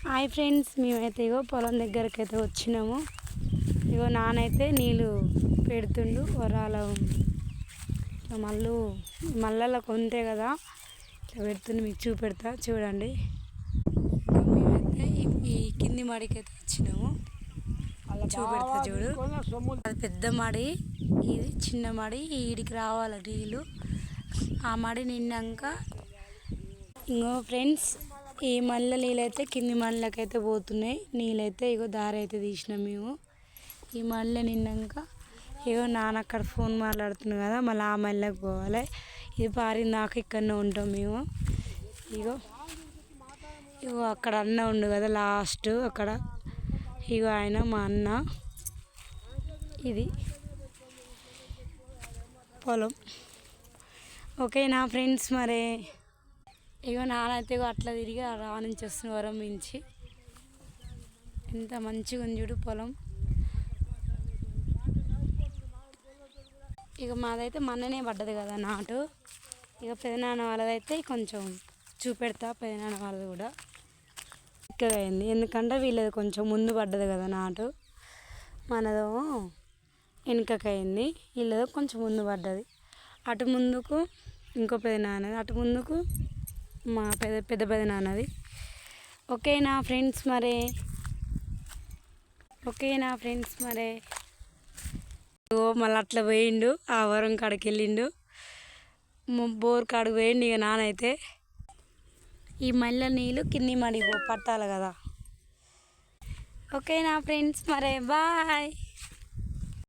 Hi friends, మేమైతే ఇగో పొలం దగ్గరికి అయితే వచ్చినాము. ఇగో నానైతే నీళ్ళు పెడుతుండు వరాల ఇట్లా మళ్ళలకు ఉంటాయి కదా, ఇట్లా పెడుతుండు. మీకు చూపెడతా చూడండి. మేమైతే ఈ కింది మడికి అయితే వచ్చినాము, చూపెడతా చూడు. అది పెద్ద మడి, ఇది చిన్న మడి. ఈడికి రావాలి నీళ్ళు. ఆ మడి నిన్నాక ఇంకో ఫ్రెండ్స్, ఈ మళ్ళీ నీళ్ళైతే కింది మళ్ళకైతే పోతున్నాయి. నీళ్ళైతే ఇగో దారి అయితే తీసినాం మేము. ఈ మళ్ళీ నిన్నాక ఇగో నాన్న అక్కడ ఫోన్ మాట్లాడుతున్నాం కదా, మళ్ళీ ఆ మళ్ళకి పోవాలి. ఇది పారిందాక ఇక్కడనే ఉంటాం మేము. ఇగో ఇగో అక్కడ అన్న ఉండు కదా లాస్ట్ అక్కడ, ఇగో ఆయన మా అన్న. ఇది పొలం. ఓకేనా ఫ్రెండ్స్, మరి ఇగో నానైతే అట్లా తిరిగి రా నుంచి వస్తున్న వరం మించి ఎంత మంచిగా ఉంది చూడు పొలం. ఇక మాదైతే మొన్ననే పడ్డది కదా నాటు. ఇక పెదనాన్న వాళ్ళదైతే కొంచెం చూపెడతా. పెదనాన్న వాళ్ళది కూడా చిక్కగా అయింది, ఎందుకంటే వీళ్ళది కొంచెం ముందు పడ్డది కదా నాటు. మనదేమో వెనుకకయింది, వీళ్ళదో కొంచెం ముందు పడ్డది. అటు ముందుకు ఇంకో పెదనాన్నది, అటు ముందుకు మా పెదనాన్నది. ఓకేనా ఫ్రెండ్స్ మరే ఓ మళ్ళీ అట్లా పోయిండు, ఆ వరం కాడికి వెళ్ళిండు, బోర్ కాడికి పోయిండు. ఇక నానైతే ఈ మళ్ళీ నీళ్ళు కింది మడి పట్టాలి కదా. ఓకేనా ఫ్రెండ్స్, మరే బాయ్.